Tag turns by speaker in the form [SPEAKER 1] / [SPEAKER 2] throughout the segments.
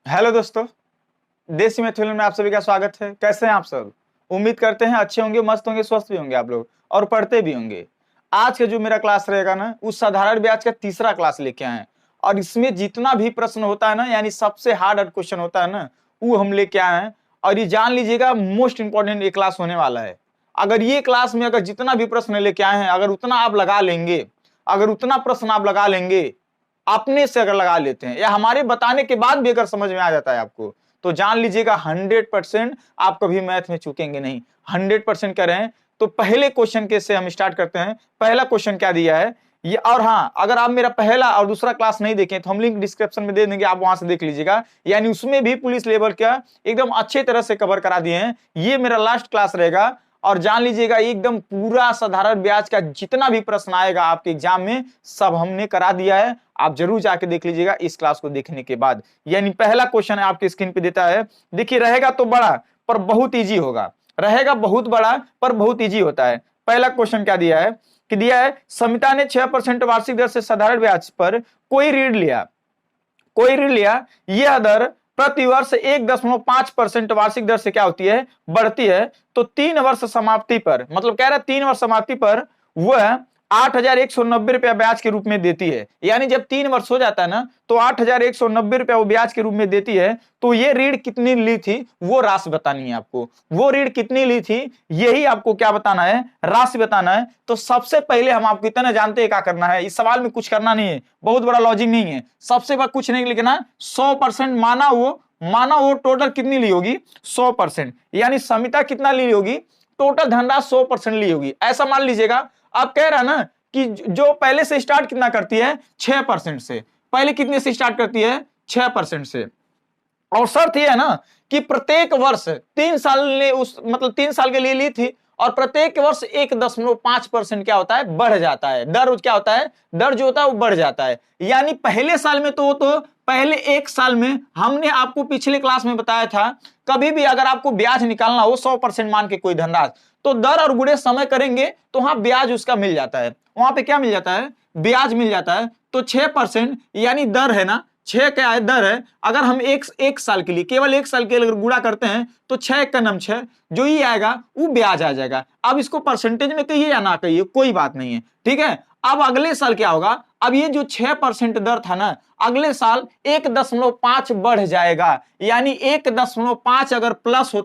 [SPEAKER 1] Hello दोस्तों, देसी मैथुन में आप सभी का स्वागत है। कैसे हैं आप सब? उम्मीद करते हैं अच्छे होंगे, मस्त होंगे, स्वस्थ भी होंगे आप लोग और पढ़ते भी होंगे। आज का जो मेरा क्लास रहेगा ना, उस साधारण ब्याज का तीसरा क्लास लेके आए हैं और इसमें जितना भी प्रश्न होता है ना, यानी सबसे हार्ड क्वेश्चन होता है ना, वो हम लेके आए हैं। और ये जान लीजिएगा, मोस्ट इंपॉर्टेंट ये क्लास होने वाला है। अगर ये क्लास में अगर जितना भी प्रश्न लेके आए हैं, अगर उतना आप लगा लेंगे, अगर उतना प्रश्न आप लगा लेंगे, अपने से अगर लगा लेते हैं या हमारे बताने के बाद भी अगर समझ में आ जाता है आपको, तो जान लीजिएगा 100% आप कभी मैथ में चूकेंगे नहीं। 100% करें। तो पहले क्वेश्चन के से हम स्टार्ट करते हैं। पहला क्वेश्चन क्या दिया है ये, और हाँ, अगर आप मेरा पहला और दूसरा क्लास नहीं देखें तो हम लिंक डिस्क्रिप्शन में दे देंगे, आप वहां से देख लीजिएगा। यानी उसमें भी पुलिस लेवल का एकदम अच्छे तरह से कवर करा दिए हैं। ये मेरा लास्ट क्लास रहेगा और जान लीजिएगा एकदम पूरा साधारण ब्याज का जितना भी प्रश्न आएगा आपके एग्जाम में, सब हमने करा दिया है। आप जरूर जाके देख लीजिएगा इस क्लास को देखने के बाद। यानी पहला क्वेश्चन है आपके स्क्रीन पे देता है, देखिए, रहेगा तो बड़ा पर बहुत इजी होगा। रहेगा बहुत बड़ा पर बहुत इजी होता है। पहला क्वेश्चन क्या दिया है कि दिया है, समिता ने 6% वार्षिक दर से साधारण ब्याज पर कोई ऋण लिया। यह दर प्रति वर्ष 1.5% वार्षिक दर से क्या होती है, बढ़ती है। तो 3 वर्ष समाप्ति पर, मतलब कह रहा है 3 वर्ष समाप्ति पर वह 8,190 रुपया ब्याज के रूप में देती है। यानी जब 3 वर्ष हो जाता है ना, तो 8,190 रुपया वो ब्याज के रूप में देती है। तो ये ऋण कितनी ली थी वो राशि बतानी है आपको। वो ऋण कितनी ली थी यही आपको क्या बताना है, राशि बताना है। तो सबसे पहले हम आपको इतना जानते हैं क्या करना है, इस सवाल में कुछ करना नहीं है, बहुत बड़ा लॉजिक नहीं है। सबसे बड़ा कुछ नहीं लिखना, 100% माना वो टोटल कितनी ली होगी, 100%। यानी समिता कितना ली होगी, टोटल धनराशि 100% ली होगी, ऐसा मान लीजिएगा। आप कह रहा ना कि जो पहले से स्टार्ट कितना करती है, 6% से। पहले कितने से स्टार्ट करती है, 6% से। और शर्त यह है ना कि प्रत्येक वर्ष 3 साल ने उस मतलब 3 साल के लिए ली थी और प्रत्येक वर्ष 1.5% क्या होता है, बढ़ जाता है। दर क्या होता है, दर जो होता है वो बढ़ जाता है। यानी पहले साल में तो पहले 1 साल में हमने आपको पिछले क्लास में बताया था, कभी भी अगर आपको ब्याज निकालना हो 100% मान के कोई धनराशि, तो दर और गुणे समय करेंगे तो वहां ब्याज उसका मिल जाता है। वहां पे क्या मिल जाता है, ब्याज मिल जाता है। तो 6% यानी दर है ना, 6 क्या है, दर है। अगर हम एक साल के लिए, केवल 1 साल के लिए अगर गुणा करते हैं तो 6 का नम 6, जो ये आएगा वो ब्याज आ जाएगा। अब इसको परसेंटेज में कहिए या ना कहिए, कोई बात नहीं है, ठीक है। अब अगले साल क्या होगा, अब ये जो 6% दर था ना, अगले साल 1.5 बढ़ जाएगा। यानी 1.5 अगर प्लस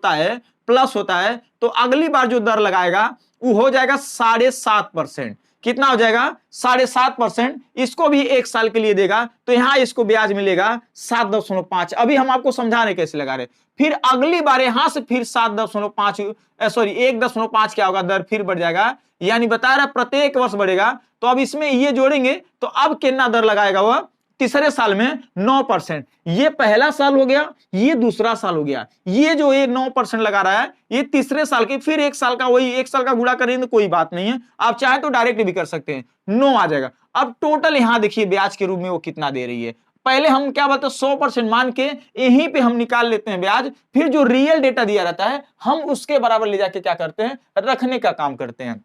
[SPEAKER 1] होता है तो अगली बार जो दर लगाएगा वो हो जाएगा 7.5%। कितना हो जाएगा, 7.5%। इसको भी 1 साल के लिए देगा तो यहां इसको ब्याज मिलेगा 7.5। अभी हम आपको समझा रहे कैसे लगा रहे। फिर अगली बार यहां से फिर 1.5 क्या होगा, दर फिर बढ़ जाएगा। यानी बता रहा प्रत्येक वर्ष बढ़ेगा। तो अब इसमें ये जोड़ेंगे तो अब कितना दर लगाएगा वह, तीसरे साल में 9%। ये पहला साल हो गया, ये दूसरा साल हो गया। ये जो ये 9% लगा रहा है ये तीसरे साल के, फिर 1 साल का, वही 1 साल का गुणा करेंगे तो कोई बात नहीं है, आप चाहे तो डायरेक्ट भी कर सकते हैं, 9 आ जाएगा। अब टोटल यहां देखिए ब्याज के रूप में वो कितना दे रही है। पहले हम क्या बोलते हैं, 100% मान के यहीं पे हम निकाल लेते हैं ब्याज। फिर जो रियल डेटा दिया रहता है हम उसके बराबर ले जाके क्या करते हैं, रखने का काम करते हैं।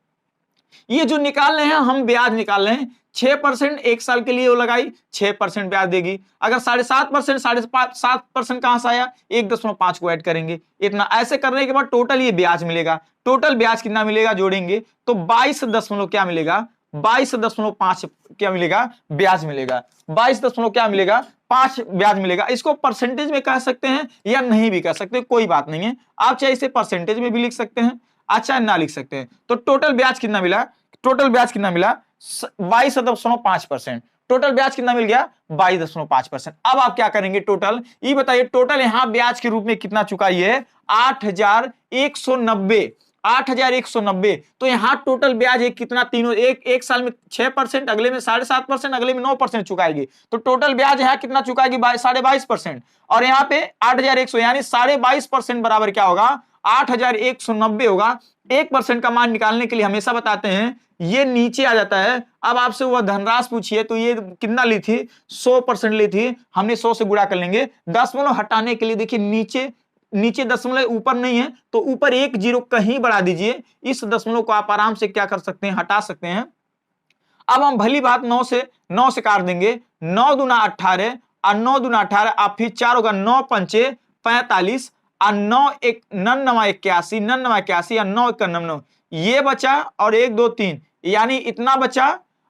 [SPEAKER 1] ये जो निकाल रहे हैं हम ब्याज निकाल रहे हैं, 6% 1 साल के लिए वो लगाई, 6% ब्याज देगी। अगर 7.5%, 7.5% कहां से आया, 1.5 को ऐड करेंगे, इतना ऐसे करने के बाद टोटल ये ब्याज मिलेगा। टोटल ब्याज कितना मिलेगा जोड़ेंगे तो 22 दशमलव क्या मिलेगा, 22.5 क्या मिलेगा, ब्याज मिलेगा। 22 क्या मिलेगा, 5 ब्याज मिलेगा। इसको परसेंटेज में कह सकते हैं या नहीं भी कह सकते, कोई बात नहीं है। आप चाहे इसे परसेंटेज में भी लिख सकते हैं, अच्छा ना लिख सकते हैं। तो टोटल ब्याज कितना मिला, 22.5%। टोटल ब्याज कितना मिल गया, 22.5%। अब आप क्या करेंगे, टोटल ये बताइए, टोटल यहां ब्याज के रूप में कितना चुकाई है, 8,190। 8,190। तो यहां टोटल ब्याज है कितना, तीनों एक साल में 6%, अगले में 7.5%, अगले में 9% चुकाएगी। तो टोटल ब्याज यहां कितना चुकाएगी, 22.5%। और यहां पे 8,100 यानी 22.5% बराबर क्या होगा, 8,190 होगा। 1% का मान निकालने के लिए हमेशा बताते हैं ये नीचे आ जाता है। अब आपसे वह धनराशि पूछिए तो ये कितना ली थी, 100% ली थी, हमने 100 से गुणा कर लेंगे। दशमलव हटाने के लिए देखिए नीचे दशमलव ऊपर नहीं है तो ऊपर 1 0 कहीं बढ़ा दीजिए। इस दशमलव को आप आराम से क्या कर सकते हैं, हटा सकते हैं। अब हम भली बात 9 से काट देंगे, 9 दूना 18, और 9 दूना 18 अब फिर 4 होगा 9 पंचे 45 और 9 एक 99 81 99 81 और 9 91 ये बचा और 1 2 3 यानी इतना बचा।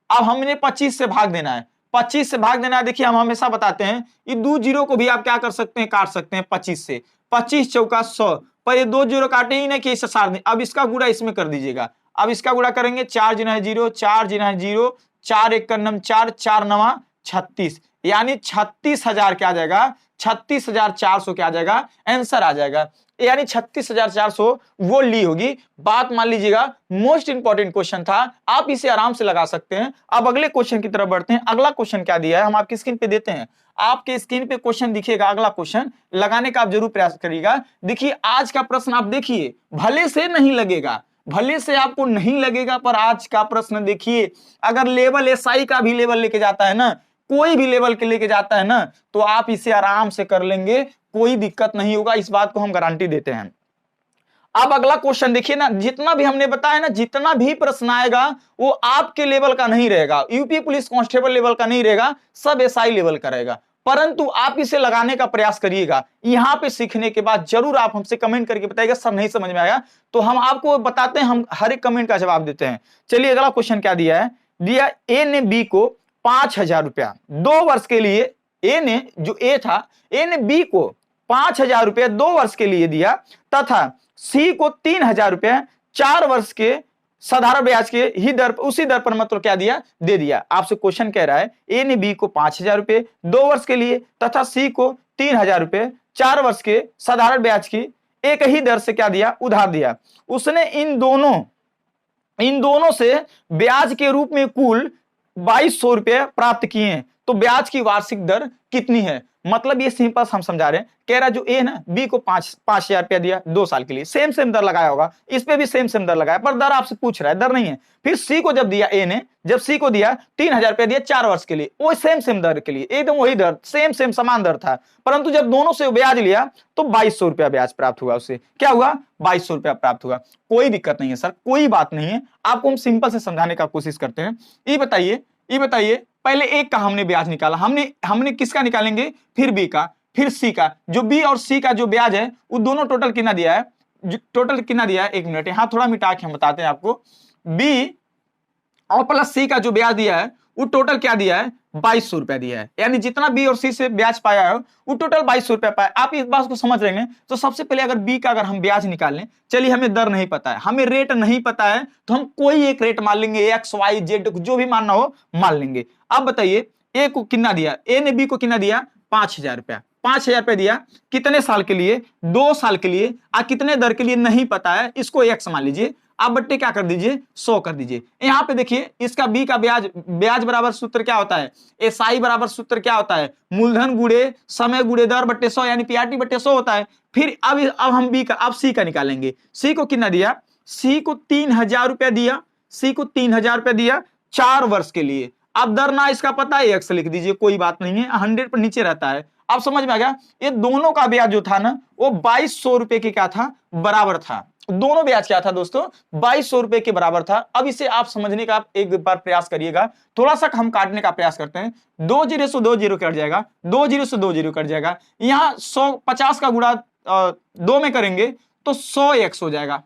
[SPEAKER 1] अब हमने 25 से भाग देना है, 25 से भाग देना है। देखिए हम हमेशा बताते हैं ये 2 जीरो को भी आप क्या कर सकते हैं, काट सकते हैं 25 से। 25 चौका 100 पर ये 2 जीरो काटे ही नहीं कि इसे सार दें। अब इसका गुणा इसमें कर दीजिएगा। अब इसका गुणा करेंगे 4 जिना 0 4 जिना 0 4 1 का 4 4 9 36 यानी 36,000 क्या आ जाएगा, 36,400 क्या आ जाएगा, आंसर आ जाएगा। यानी 36,400 वो ली होगी। बात मान लीजिएगा मोस्ट इंपॉर्टेंट क्वेश्चन था, आप इसे आराम से लगा सकते हैं। अब अगले क्वेश्चन की तरफ बढ़ते हैं। अगला क्वेश्चन क्या दिया है हम आपकी स्क्रीन पे देते हैं। आपके स्क्रीन पे क्वेश्चन दिखेगा, अगला क्वेश्चन लगाने का आप जरूर प्रयास करिएगा। देखिए आज का प्रश्न आप देखिए, भले से नहीं लगेगा, भले से आपको नहीं लगेगा, पर आज का प्रश्न देखिए अगर लेवल एसआई का भी लेवल लेके जाता है ना, कोई भी लेवल के लेके जाता है ना, तो आप इसे आराम से कर लेंगे, कोई दिक्कत नहीं होगा, इस बात को हम गारंटी देते हैं। अब अगला क्वेश्चन देखिए ना, जितना भी हमने बताया ना, जितना भी प्रश्न आएगा वो आपके लेवल का नहीं रहेगा, यूपी पुलिस कांस्टेबल लेवल का नहीं रहेगा, सब एसआई लेवल का रहेगा। परंतु आप इसे लगाने का प्रयास करिएगा। यहां पे सीखने के बाद जरूर आप हमसे कमेंट करके बताइएगा सर नहीं समझ में आया, तो हम आपको बताते हैं, हम हर एक कमेंट का जवाब देते हैं। चलिए अगला क्वेश्चन क्या दिया है, दिया ए ने बी को 5,000 रुपया 2 वर्ष के लिए, ए ने जो ए था, ए ने बी को 5,000 रुपया 2 वर्ष के लिए दिया तथा सी को 3,000 रुपया 4 वर्ष के साधारण ब्याज के ही दर, उसी दर पर मतलब क्या दिया, दे दिया। आपसे क्वेश्चन कह रहा है ए ने बी को 5,000 रुपए 2 वर्ष के लिए तथा सी को 3,000 रुपए 4 वर्ष के साधारण ब्याज की एक ही दर से क्या दिया, उधार दिया। उसने इन दोनों से ब्याज के रूप में कुल 2,200 रुपए प्राप्त किए हैं, तो ब्याज की वार्षिक दर कितनी है। मतलब ये सिंपल हम समझा रहे हैं, कह रहा जो ए ना बी को 5,000 रुपया दिया 2 साल के लिए, सेम दर लगाया होगा, इस पे भी सेम दर लगाया, पर दर आपसे पूछ रहा है, दर नहीं है। फिर सी को जब दिया, ए ने जब सी को दिया 3,000 रुपया दिया 4 वर्ष के लिए, वो सेम दर के लिए, एकदम वही दर, सेम समान दर था। परंतु जब दोनों से ब्याज लिया तो 2,200 रुपया ब्याज प्राप्त हुआ, उससे क्या हुआ, 2,200 रुपया प्राप्त हुआ। कोई दिक्कत नहीं है सर, कोई बात नहीं है, आपको हम सिंपल से समझाने का कोशिश करते हैं। ये बताइए पहले एक का हमने ब्याज निकाला, हमने किसका निकालेंगे, फिर बी का, फिर सी का। जो बी और सी का जो ब्याज है वो दोनों टोटल कितना दिया है, टोटल कितना दिया है, 1 मिनट यहाँ थोड़ा मिटा के हम बताते हैं आपको। बी और प्लस सी का जो ब्याज दिया है वो टोटल क्या दिया है, 2,200 रुपया दिया है। यानी जितना बी और सी से ब्याज पाया है वो टोटल 2,200 रुपया पाया। आप इस बात को समझ रहे हैं। तो सबसे पहले अगर बी का अगर हम ब्याज निकाल लें, चलिए हमें दर नहीं पता है, हमें रेट नहीं पता है, तो हम कोई एक रेट मान लेंगे, एक्स वाई जेड जो भी मानना हो मान लेंगे। अब बताइए ए को कितना दिया, ए ने बी को कितना दिया, 5,000 रुपया, 5,000 रुपया दिया, कितने साल के लिए, 2 साल के लिए, कितने दर के लिए नहीं पता है, इसको एक्स मान लीजिए। आप बट्टे क्या कर दीजिए, 100 कर दीजिए। यहाँ पे देखिए इसका बी का ब्याज बराबर सूत्र क्या होता है, एसआई बराबर सूत्र क्या होता है, मूलधन गुणे समय गुणे दर बट्टे 100 यानी पीआरटी बट्टे 100 होता है। फिर अब हम बी का, अब सी का निकालेंगे। सी को कितना दिया, सी को 3,000 रुपया दिया, सी को 3,000 रुपया दिया 4 वर्ष के लिए। अब दर ना इसका पता है, एक्स लिख दीजिए, कोई बात नहीं है, 100 पर नीचे रहता है। अब समझ में आ गया, ये दोनों का ब्याज जो था ना वो 2,200 रुपए के क्या था, बराबर था। दोनों ब्याज क्या था दोस्तों, 2,200 रुपए के बराबर था। अब इसे आप समझने का एक बार प्रयास करिएगा, थोड़ा सा हम काटने का प्रयास करते हैं। 2 जीरो से 2 जीरो कट जाएगा, 2 जीरो से 2 जीरो कट जाएगा। यहाँ 150 का गुणा 2 में करेंगे तो 100 एक्स हो जाएगा।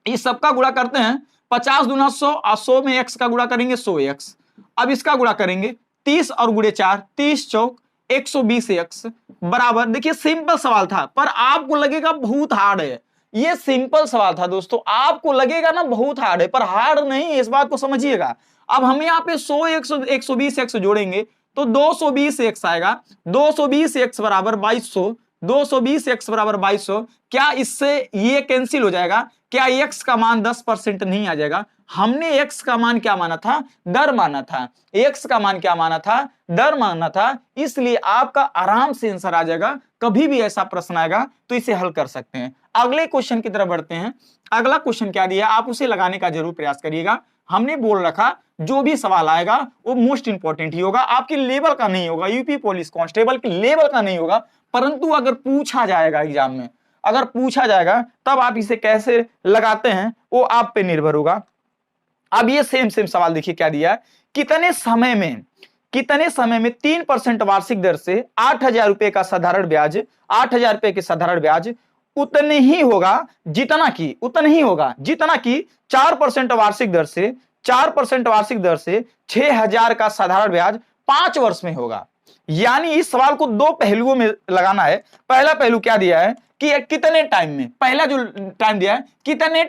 [SPEAKER 1] इस सबका गुणा करते हैं, 50 दूना 100 और 100 में एक्स का गुणा करेंगे 100 एक्स। अब इसका गुणा करेंगे 30 और गुणे 4, 30 चौक 120 एक्स बराबर। देखिए सिंपल सवाल था, पर आपको लगेगा बहुत हार्ड है। ये सिंपल सवाल था दोस्तों, आपको लगेगा ना बहुत हार्ड है, पर हार्ड नहीं है, इस बात को समझिएगा। अब हम यहाँ पे 100 120 एक्स जोड़ेंगे तो 220 एक्स आएगा, 220 एक्स बराबर 2,200, 220 एक्स बराबर 2,200। क्या इससे ये कैंसिल हो जाएगा, क्या एक्स का मान 10% नहीं आ जाएगा। हमने एक्स का मान क्या माना था, दर माना था, एक्स का मान क्या माना था, दर माना था, इसलिए आपका आराम से आंसर आ जाएगा। कभी भी ऐसा प्रश्न आएगा तो इसे हल कर सकते हैं। अगले क्वेश्चन की तरफ बढ़ते हैं। अगला क्वेश्चन क्या दिया, आप उसे लगाने का जरूर प्रयास करिएगा। हमने बोल रखा जो भी सवाल आएगा वो मोस्ट इंपॉर्टेंट ही होगा, आपके लेवल का नहीं होगा, यूपी पुलिस कांस्टेबल के लेवल का नहीं होगा। परंतु अगर पूछा जाएगा एग्जाम में, अगर पूछा जाएगा तब आप इसे कैसे लगाते हैं वो आप पे निर्भर होगा। अब ये सेम सवाल देखिए क्या दिया है, कितने समय में कितने समय में 3% वार्षिक दर से 8,000 रुपए का साधारण ब्याज, 8,000 रुपए के साधारण ब्याज उतने ही होगा जितना की 4% वार्षिक दर से 4% वार्षिक दर से 6,000 का साधारण ब्याज 5 वर्ष में होगा। यानी इस सवाल को दो पहलुओं में लगाना है। पहला पहलू क्या दिया है कि कितने टाइम में, पहला जो टाइम दिया है कितने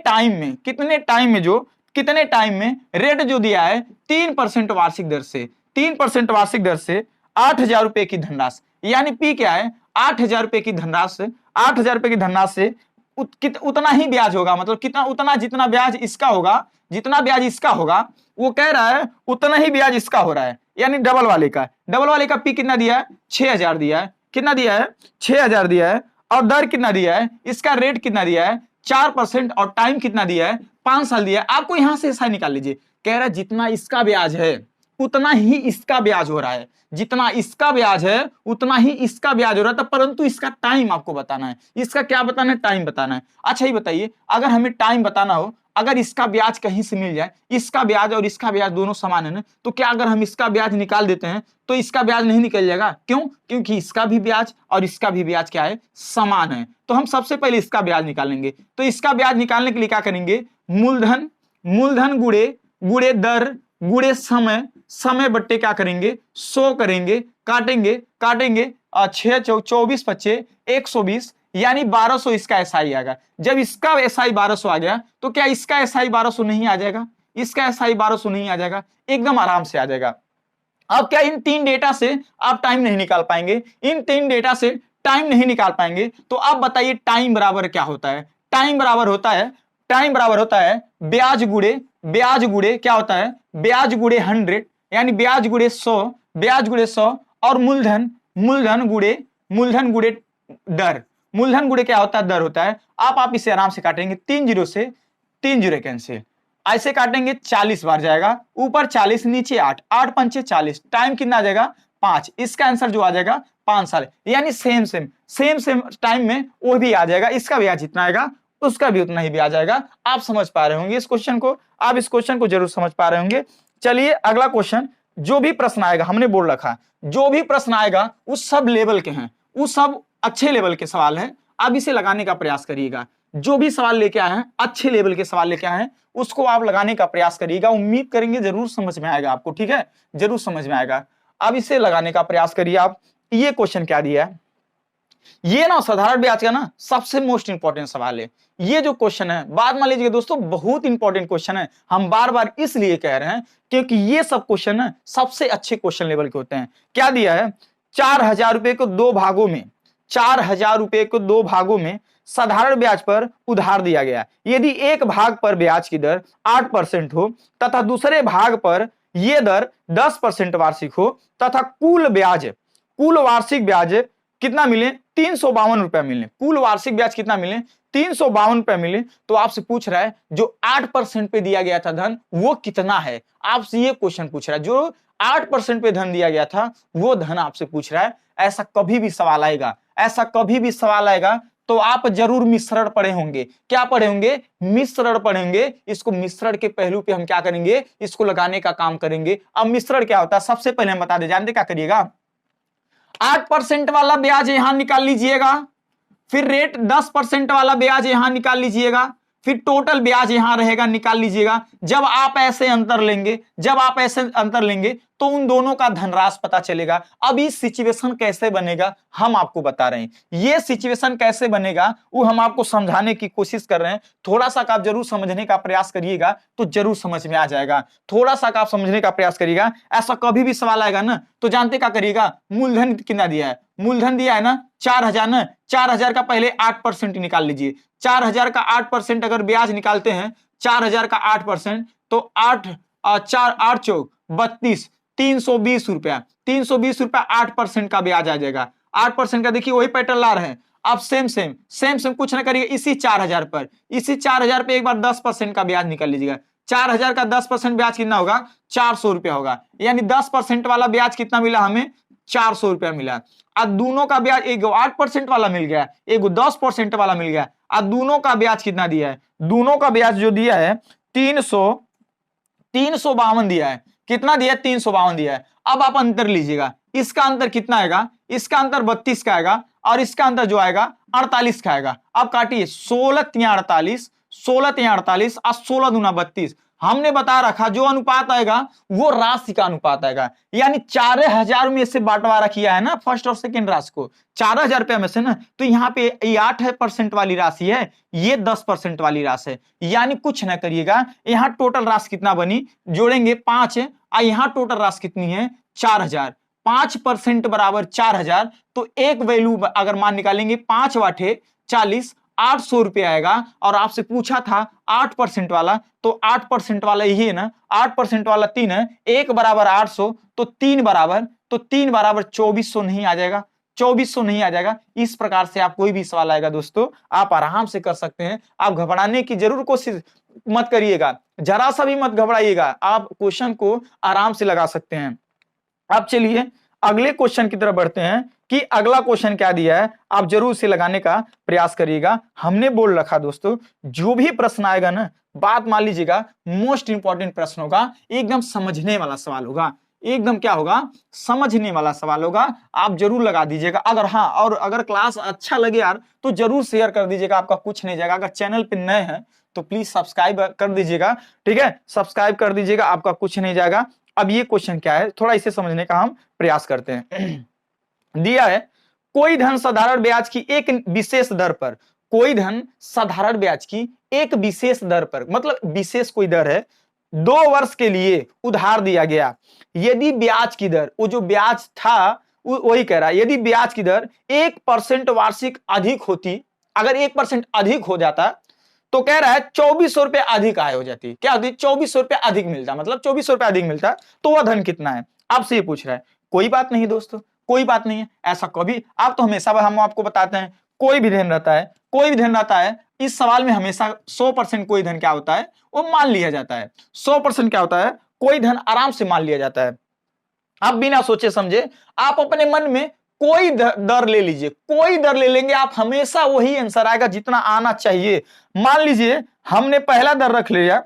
[SPEAKER 1] टाइम में रेट जो दिया है 3% वार्षिक दर से 3% वार्षिक दर से 8,000 रुपए की धनराशि, यानी पी क्या है 8,000 रुपए की धनराशि, 8,000 रुपए की धनराशि से उतना ही ब्याज होगा, मतलब कितना, उतना जितना ब्याज इसका होगा, जितना ब्याज इसका होगा वो कह रहा है उतना ही ब्याज इसका हो रहा है, यानी डबल वाले का पी कितना दिया है 6,000 दिया है, कितना दिया है 6,000 दिया है, और दर कितना दिया है, इसका रेट कितना दिया है 4% और टाइम कितना दिया है 5 साल दिया है। आपको यहां से ऐसा निकाल लीजिए, कह रहा है जितना इसका ब्याज है उतना ही इसका ब्याज हो रहा है, जितना इसका ब्याज है उतना ही इसका ब्याज हो रहा था, परंतु इसका टाइम आपको बताना है। इसका क्या बताना है, टाइम बताना है। अच्छा ये बताइए, अगर हमें टाइम बताना हो, अगर इसका ब्याज कहीं से मिल जाए, इसका ब्याज और इसका ब्याज दोनों समान है ना, तो क्या अगर हम इसका ब्याज निकाल देते हैं तो इसका ब्याज नहीं निकल जाएगा? क्यों? क्योंकि इसका भी ब्याज और इसका भी ब्याज क्या है, समान है। तो हम सबसे पहले इसका ब्याज निकालेंगे। तो इसका ब्याज निकालने के लिए क्या करेंगे, मूलधन गुड़े दर गुड़े समय बट्टे क्या करेंगे 100 करेंगे, काटेंगे 6 24 25 120, यानी 1200 इसका एसआई आएगा। जब इसका एसआई 1200 आ गया तो क्या इसका एसआई 1200 नहीं आ जाएगा? इसका एसआई 1200 नहीं आ जाएगा? एकदम आराम से आ जाएगा। अब क्या इन तीन डेटा से आप टाइम नहीं निकाल पाएंगे? इन तीन डेटा से टाइम नहीं निकाल पाएंगे तो आप बताइए टाइम बराबर क्या होता है? टाइम बराबर होता है ब्याज गुड़े क्या होता है, ब्याज गुड़े 100, यानी ब्याज गुड़े 100 और मूलधन गुड़े दर। मूलधन गुड़े क्या होता है, दर होता है। आप इसे आराम से काटेंगे, 3 जीरो से 3 जीरो कैंसिल, ऐसे काटेंगे 40 बार जाएगा, ऊपर 40 नीचे 8 पंचे 40, टाइम कितना आ जाएगा 5। इसका आंसर जो आ जाएगा 5 साल, यानी सेम टाइम में वो भी आ जाएगा, इसका ब्याज जितना आएगा उसका भी उतना ही ब्याज आएगा। आप समझ पा रहे होंगे इस क्वेश्चन को, आप इस क्वेश्चन को जरूर समझ पा रहे होंगे। चलिए अगला क्वेश्चन, जो भी प्रश्न आएगा, हमने बोल रखा जो भी प्रश्न आएगा उस सब लेवल के हैं, उस सब अच्छे लेवल के सवाल है। अब इसे लगाने का प्रयास करिएगा, जो भी सवाल लेके आए हैं अच्छे लेवल के सवाल लेके आए हैं उसको आप लगाने का प्रयास करिएगा। उम्मीद करेंगे जरूर समझ में आएगा आपको, ठीक है, जरूर समझ में आएगा। अब इसे लगाने का प्रयास करिए आप। ये क्वेश्चन क्या दिया है, ये ना साधारण ब्याज का ना सबसे मोस्ट इंपॉर्टेंट सवाल है। ये जो क्वेश्चन है, बात मान लीजिए दोस्तों, बहुत इंपॉर्टेंट क्वेश्चन है। हम बार बार इसलिए कह रहे हैं क्योंकि ये सब क्वेश्चन ना सबसे अच्छे क्वेश्चन लेवल के होते हैं। क्या दिया है, 4,000 रुपए को 2 भागों में, 4,000 रुपए को 2 भागों में साधारण ब्याज पर उधार दिया गया। यदि एक भाग पर ब्याज की दर 8% हो तथा दूसरे भाग पर यह दर 10% वार्षिक हो तथा कुल वार्षिक ब्याज कितना मिले, 352 रुपया मिले, कुल वार्षिक ब्याज कितना मिले, 352 रुपया मिले, तो आपसे पूछ रहा है जो 8% पे दिया गया था धन वो कितना है। आपसे ये क्वेश्चन पूछ रहा है, जो 8% पे धन दिया गया था वो धन आपसे पूछ रहा है। ऐसा कभी भी सवाल आएगा तो आप जरूर मिश्रण पढ़े होंगे। क्या पढ़े होंगे, मिश्रण पढ़ेंगे। इसको मिश्रण के पहलू पे हम क्या करेंगे, इसको लगाने का काम करेंगे। अब मिश्रण क्या होता है, सबसे पहले हम बता दे, जानते क्या करिएगा, 8% वाला ब्याज यहां निकाल लीजिएगा, फिर रेट 10% वाला ब्याज यहां निकाल लीजिएगा, फिर टोटल ब्याज यहां रहेगा, निकाल लीजिएगा। जब आप ऐसे अंतर लेंगे तो उन दोनों का धनराशि पता चलेगा। अब ये सिचुएशन कैसे बनेगा हम आपको बता रहे हैं। ये सिचुएशन कैसे बनेगा वो हम आपको समझाने की कोशिश कर रहे हैं। थोड़ा सा आप जरूर समझने का प्रयास करिएगा तो जरूर समझ में आ जाएगा। थोड़ा सा आप समझने का प्रयास करिएगा। ऐसा कभी भी सवाल आएगा ना तो जानते क्या करिएगा, मूलधन कितना दिया है, मूलधन दिया है ना 4,000 ना, 4,000 का पहले 8% निकाल लीजिए। 4,000 का 8% अगर ब्याज निकालते हैं, 4,000 का 8% तो 8 4 चौक 32, 320 रुपया, 320 रुपया 8% का ब्याज आ जाएगा। 8% का देखिए वही पैटर्न ला रहे हैं। अब सेम कुछ ना करिए, इसी 4,000 पर, इसी 4,000 पे एक बार 10% का ब्याज निकाल लीजिएगा। 4,000 का 10% ब्याज कितना होगा, 400 रुपया होगा। यानी 10% वाला ब्याज कितना मिला हमें, 400 रुपया मिला। अब दोनों का ब्याज, एक 8% वाला मिल गया, एक 10% वाला मिल गया। अब दोनों का ब्याज कितना दिया है, दोनों का ब्याज जो दिया है 352 दिया है। कितना दिया है? 352 दिया है। अब आप अंतर लीजिएगा, इसका अंतर कितना आएगा? इसका अंतर 32 का आएगा और इसका अंतर जो आएगा 48 का आएगा। अब काटिए, 16 तिया 48, 16 तिया 48 और 16 दूना 32। हमने बता रखा जो अनुपात आएगा वो राशि का अनुपात आएगा, यानी 4000 में से बंटवारा किया है ना फर्स्ट और सेकंड राशि को, 4000 रुपया में से ना, तो यहाँ पे ये 8% वाली राशि है, ये 10% वाली राशि है। यानी कुछ ना करिएगा, यहाँ टोटल राशि कितना बनी, जोड़ेंगे 5 और यहाँ टोटल राशि कितनी है? 4000। 5% बराबर 4000, तो एक वैल्यू अगर मान निकालेंगे 5 वाटे 40, 800 रुपये आएगा। और आपसे पूछा था 8% वाला, तो 8% वाला यही है ना, 8% वाला 3 है, 1 बराबर 800, तो 3 बराबर 2400 नहीं आ जाएगा? 2400 नहीं आ जाएगा। इस प्रकार से आप कोई भी सवाल आएगा दोस्तों, आप आराम से कर सकते हैं। आप घबराने की जरूर कोशिश मत करिएगा, जरा सा भी मत घबराइएगा, आप क्वेश्चन को आराम से लगा सकते हैं। अब चलिए अगले क्वेश्चन की तरफ बढ़ते हैं कि अगला क्वेश्चन क्या दिया है, आप जरूर से लगाने का प्रयास करिएगा। हमने बोल रखा दोस्तों, जो भी प्रश्न आएगा ना, बात मान लीजिएगा, मोस्ट इंपॉर्टेंट प्रश्न होगा, एकदम समझने वाला सवाल होगा, एकदम क्या होगा? समझने वाला सवाल होगा। आप जरूर लगा दीजिएगा। अगर हाँ, और अगर क्लास अच्छा लगे यार तो जरूर शेयर कर दीजिएगा, आपका कुछ नहीं जाएगा। अगर चैनल पे नए हैं तो प्लीज सब्सक्राइब कर दीजिएगा, ठीक है? सब्सक्राइब कर दीजिएगा, आपका कुछ नहीं जाएगा। अब ये क्वेश्चन क्या है, थोड़ा इसे समझने का हम प्रयास करते हैं। दिया है, कोई धन साधारण ब्याज की एक विशेष दर पर, कोई धन साधारण ब्याज की एक विशेष दर पर, मतलब विशेष कोई दर है, 2 वर्ष के लिए उधार दिया गया। यदि ब्याज की दर, वो जो ब्याज था वही कह रहा है, यदि ब्याज की दर 1% वार्षिक अधिक होती, अगर 1% अधिक हो जाता तो कह रहा है 2400 रुपये अधिक आय हो जाती। क्या होती? 2400 रुपये अधिक मिलता, मतलब 2400 रुपये अधिक मिलता, तो वह धन कितना है? आपसे ये पूछ रहा है। कोई बात नहीं दोस्तों, कोई बात नहीं है, ऐसा कभी, आप तो हमेशा हम आपको बताते हैं कोई भी धन रहता है, कोई भी धन रहता है, इस सवाल में हमेशा 100% कोई धन क्या होता है, वो मान लिया जाता है। 100% क्या होता है? कोई धन आराम से मान लिया जाता है। आप बिना सोचे समझे आप अपने मन में कोई दर ले लीजिए, कोई दर ले लेंगे आप, हमेशा वही आंसर आएगा जितना आना चाहिए। मान लीजिए हमने पहला दर रख लिया,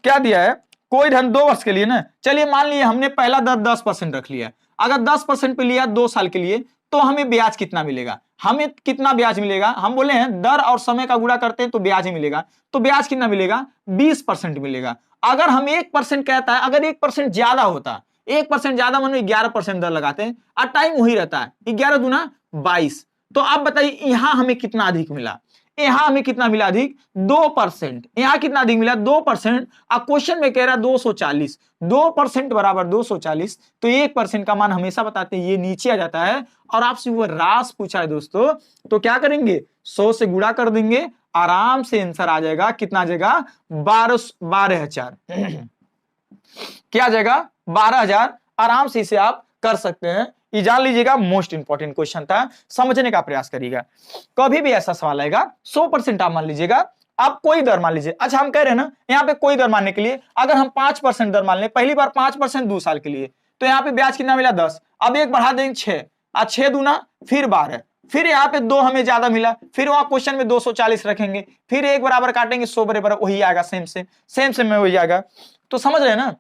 [SPEAKER 1] क्या दिया है? कोई धन 2 वर्ष के लिए ना, चलिए मान लीजिए हमने पहला दर 10% रख लिया। अगर 10% पे लिया 2 साल के लिए, तो हमें ब्याज कितना मिलेगा? हमें कितना ब्याज मिलेगा? हम बोले हैं दर और समय का गुणा करते हैं तो ब्याज ही मिलेगा, तो ब्याज कितना मिलेगा? 20% मिलेगा। अगर हम 1% कहता है, अगर 1% ज्यादा होता, 1% ज्यादा मानो 11% दर लगाते हैं, और टाइम वही रहता है, 11 दूना 22, तो आप बताइए यहां हमें कितना अधिक मिला? यहां हमें कितना मिला अधिक? 2%। यहां कितना अधिक मिला? 2%। अब क्वेश्चन में कह रहा है 240, 2% बराबर 240, तो 1% का मान हमेशा बताते हैं ये नीचे आ जाता है। और आपसे वो राशि पूछा है दोस्तों, तो क्या करेंगे? 100 से गुणा कर देंगे, आराम से आंसर आ जाएगा। कितना आ जाएगा? 12,000। क्या आ जाएगा? 12,000। आराम से इसे आप कर सकते हैं। ये जान लीजिएगा, मोस्ट इंपॉर्टेंट क्वेश्चन था, समझने का प्रयास करिएगा। कभी भी ऐसा सवाल आएगा 100% आप मान लीजिएगा, आप कोई दर मान लीजिए। अच्छा, हम कह रहे हैं ना, यहाँ पे कोई दर मानने के लिए अगर हम 5% दर मान लें, पहली बार 5% 2 साल के लिए, तो यहाँ पे ब्याज कितना मिला? 10। अब एक बढ़ा देंगे 6, 6 दूना फिर 12, फिर यहाँ पे 2 हमें ज्यादा मिला, फिर वहां क्वेश्चन में 240 रखेंगे, फिर एक बराबर काटेंगे, 100 बराबर वही आएगा, सेम में वही आएगा। तो समझ रहे हैं ना,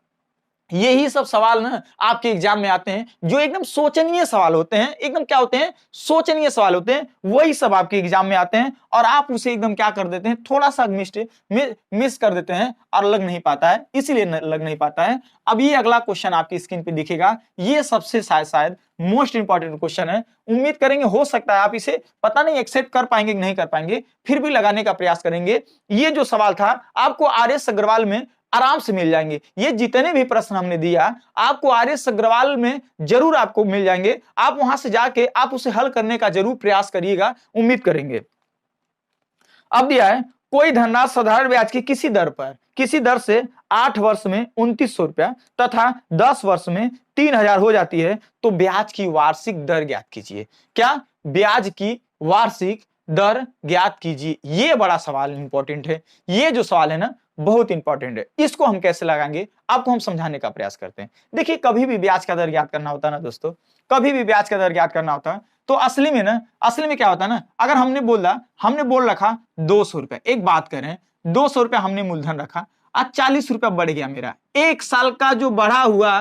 [SPEAKER 1] यही सब सवाल ना आपके एग्जाम में आते हैं, जो एकदम सोचनीय सवाल होते हैं, एकदम क्या होते हैं? सोचनीय सवाल होते हैं, वही सब आपके एग्जाम में आते हैं। और आप उसे एकदम क्या कर देते हैं? थोड़ा सा मिस कर देते हैं और लग नहीं पाता है, इसीलिए लग नहीं पाता है। अब ये अगला क्वेश्चन आपकी स्क्रीन पे दिखेगा, ये सबसे शायद मोस्ट इंपॉर्टेंट क्वेश्चन है। उम्मीद करेंगे हो सकता है आप इसे पता नहीं एक्सेप्ट कर पाएंगे कि नहीं कर पाएंगे, फिर भी लगाने का प्रयास करेंगे। ये जो सवाल था आपको आर.एस. अग्रवाल में आराम से मिल जाएंगे। ये जितने भी प्रश्न हमने दिया आपको आर.एस. अग्रवाल में जरूर आपको मिल जाएंगे। आप वहां से जाके आप उसे हल करने का जरूर प्रयास करिएगा, उम्मीद करेंगे। अब दिया है, कोई धनराशि साधारण ब्याज की किसी दर से 8 वर्ष में 2900 रुपया तथा 10 वर्ष में 3000 हो जाती है, तो ब्याज की वार्षिक दर ज्ञात कीजिए। क्या? ब्याज की वार्षिक दर ज्ञात कीजिए। ये बड़ा सवाल इंपॉर्टेंट है, ये जो सवाल है ना बहुत इंपॉर्टेंट है। इसको हम कैसे लगाएंगे आपको हम समझाने का प्रयास करते हैं। देखिए, कभी भी ब्याज का दर ज्ञात करना होता है ना दोस्तों, कभी भी ब्याज का दर ज्ञात करना होता है, तो असली में क्या होता है ना, अगर हमने बोल रखा 200 रुपए, एक बात करें 200 रुपए हमने मूलधन रखा आज 40 रुपया बढ़ गया मेरा। 1 साल का जो बढ़ा हुआ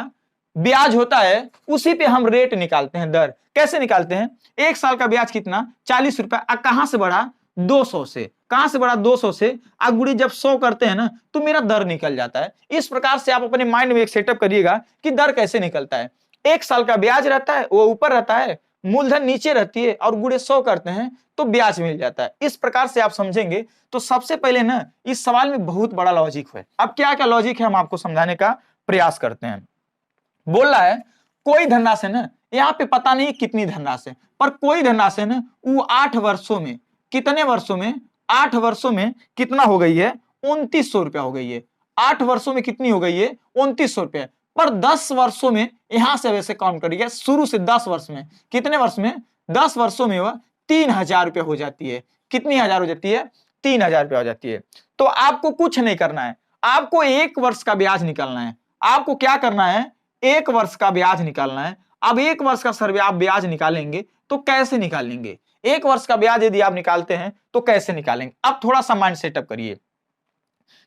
[SPEAKER 1] ब्याज होता है उसी पे हम रेट निकालते हैं, दर कैसे निकालते हैं। 1 साल का ब्याज कितना 40 रुपया, कहां से बढ़ा 200 से, कहां से बढ़ा 200 से, गुड़ी जब 100 करते हैं ना तो मेरा दर निकल जाता है। इस प्रकार से आप अपने माइंड में एक सेटअप करिएगा कि दर कैसे निकलता है। 1 साल का ब्याज रहता है वो ऊपर रहता है, मूलधन नीचे रहती है और गुड़े 100 करते हैं तो ब्याज मिल जाता है। इस प्रकार से आप समझेंगे तो सबसे पहले ना इस सवाल में बहुत बड़ा लॉजिक है। अब क्या क्या लॉजिक है हम आपको समझाने का प्रयास करते हैं। बोल रहा है कोई धनराशि ना, यहाँ पे पता नहीं कितनी धनराशि, पर कोई धनराशि ना वो 8 वर्षों में, कितने वर्षों में 8 वर्षों में कितना हो गई है 2900 रुपया हो गई है। 8 वर्षों में कितनी हो गई है 2900 रुपया, पर 10 वर्षों में यहां से वैसे काउंट करिए, शुरू से 10 वर्ष में, कितने वर्ष में 10 वर्षों में वह 3000 रुपया हो जाती है। कितनी हजार हो जाती है 3000 रुपया हो जाती है। तो आपको कुछ नहीं करना है, आपको 1 वर्ष का ब्याज निकालना है। आपको क्या करना है 1 वर्ष का ब्याज निकालना है। अब 1 वर्ष का सर आप ब्याज निकालेंगे तो कैसे निकालेंगे, 1 वर्ष का ब्याज यदि आप निकालते हैं तो कैसे निकालेंगे। अब थोड़ा सा माइंड सेटअप करिए।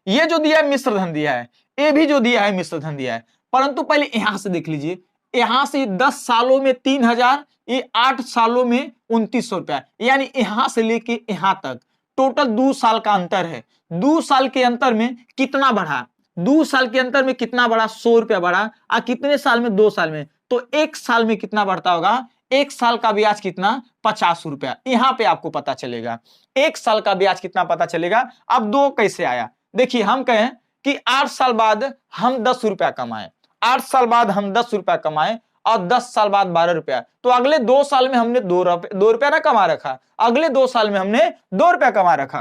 [SPEAKER 1] ये जो दिया है मिश्र धन दिया है, ये भी जो दिया है मिश्र धन दिया है, परंतु पहले यहां से देख लीजिए, यहां से 10 सालों में 3000, ये 8 सालों में 2900 रुपया, यानी यहां से लेके यहां तक टोटल 2 साल का अंतर है। 2 साल के अंतर में कितना बढ़ा, 2 साल के अंतर में कितना बढ़ा 100 रुपया बढ़ा। और कितने साल में 2 साल में, तो 1 साल में कितना बढ़ता होगा, 1 साल का ब्याज कितना 50 रुपया। यहां पे आपको पता चलेगा 1 साल का ब्याज कितना पता चलेगा। अब 2 कैसे आया, देखिए हम कहें कि 8 साल बाद हम 10 रुपया कमाए, 8 साल बाद हम 10 रुपया कमाए और 10 साल बाद 12 रुपया, तो अगले 2 साल में हमने 2 रुपया ना कमा रखा, अगले 2 साल में हमने 2 रुपया कमा रखा।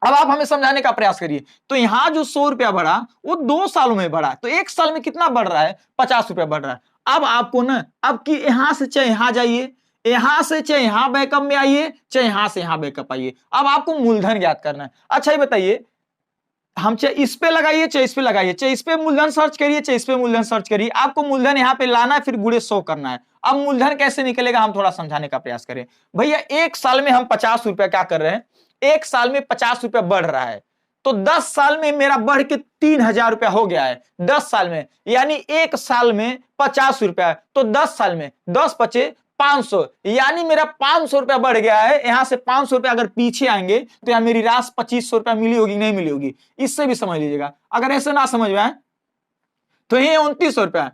[SPEAKER 1] अब आप हमें समझाने का प्रयास करिए, तो यहां जो 100 रुपया बढ़ा वो 2 सालों में बढ़ा, तो 1 साल में कितना बढ़ रहा है 50 रुपया बढ़ रहा है। अब आपको ना, अब कि यहां से चाहे यहां जाइए, यहां से चाहे यहां बैकअप में आइए, चाहे यहां से यहां बैकअप आइए, अब आपको मूलधन ज्ञात करना है। अच्छा ये बताइए, हम चाहे इस पे लगाइए चाहे इस पे लगाइए, चाहे इस पे मूलधन सर्च करिए चाहे इस पे मूलधन सर्च करिए, आपको मूलधन यहाँ पे लाना है फिर गुणे 100 करना है। अब मूलधन कैसे निकलेगा हम थोड़ा समझाने का प्रयास करें। भैया 1 साल में हम 50 रुपया क्या कर रहे हैं, 1 साल में 50 रुपया बढ़ रहा है, तो 10 साल में मेरा बढ़ के 3000 रुपया हो गया है 10 साल में, यानी 1 साल में 50 रुपया, तो 10 साल में 10 पचे 500, यानी मेरा 500 रुपया बढ़ गया है। यहां से 500 रुपया अगर पीछे आएंगे तो यहां मेरी राशि 2500 रुपया मिली होगी नहीं मिली होगी, इससे भी समझ लीजिएगा। अगर ऐसे ना समझ में आए तो ये 2900 रुपया,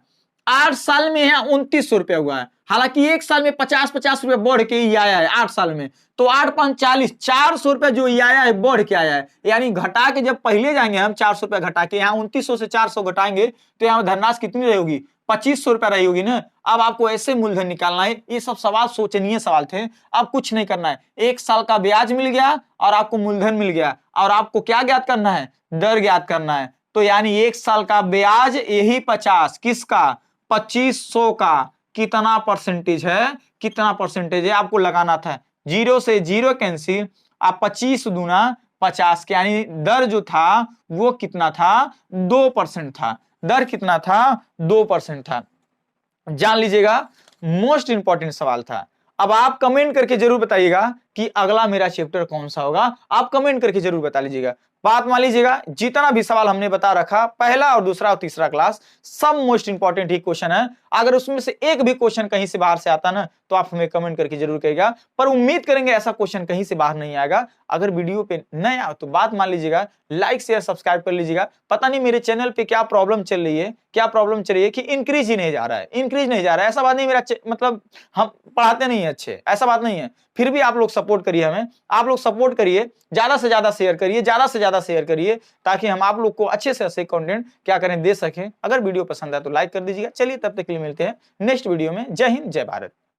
[SPEAKER 1] 8 साल में यहाँ 2900 रुपया हुआ है, हालांकि 1 साल में 50-50 रुपया बढ़ के ही आया है 8 साल में, तो 8 5 40, 400 रुपया जो ये आया है बढ़ के आया है, यानी घटा के जब पहले जाएंगे हम 400 रुपया घटा के, यहाँ 2900 से 400 घटाएंगे तो यहाँ धनराशि कितनी रहेगी 2500 रुपया रही होगी ना। अब आपको ऐसे मूलधन निकालना है। ये सब सवाल सोचनीय सवाल थे, अब कुछ नहीं करना है। 1 साल का ब्याज मिल गया और आपको मूलधन मिल गया, और आपको क्या ज्ञात करना है, दर ज्ञात करना है। तो यानी 1 साल का ब्याज यही 50, किसका 2500 का कितना परसेंटेज है, कितना परसेंटेज है आपको लगाना था। 0 से 0 कैंसिल, आप 25 दूना 50, यानी दर जो था वो कितना था 2% था, दर कितना था 2% था। जान लीजिएगा मोस्ट इंपॉर्टेंट सवाल था। अब आप कमेंट करके जरूर बताइएगा कि अगला मेरा चैप्टर कौन सा होगा, आप कमेंट करके जरूर बता लीजिएगा। बात मान लीजिएगा जितना भी सवाल हमने बता रखा, पहला और दूसरा और तीसरा क्लास, सब मोस्ट इंपॉर्टेंट ही क्वेश्चन है। अगर उसमें से एक भी क्वेश्चन कहीं से बाहर से आता ना तो आप हमें कमेंट करके जरूर कहिएगा, पर उम्मीद करेंगे ऐसा क्वेश्चन कहीं से बाहर नहीं आएगा। अगर वीडियो पे नया हो तो बात मान लीजिएगा, लाइक शेयर सब्सक्राइब कर लीजिएगा। पता नहीं मेरे चैनल पे क्या प्रॉब्लम चल रही है, क्या प्रॉब्लम चल रही है कि इंक्रीज ही नहीं जा रहा है, इंक्रीज नहीं जा रहा है। ऐसा बात नहीं मेरा मतलब हम पढ़ाते नहीं है अच्छे, ऐसा बात नहीं है, फिर भी आप लोग सपोर्ट करिए हमें, आप लोग सपोर्ट करिए, ज्यादा से ज्यादा शेयर करिए, ज्यादा से ज्यादा शेयर करिए, ताकि हम आप लोग को अच्छे से अच्छे कंटेंट क्या करें दे सकें। अगर वीडियो पसंद है तो लाइक कर दीजिएगा। चलिए तब तक के लिए मिलते हैं नेक्स्ट वीडियो में। जय हिंद जय भारत।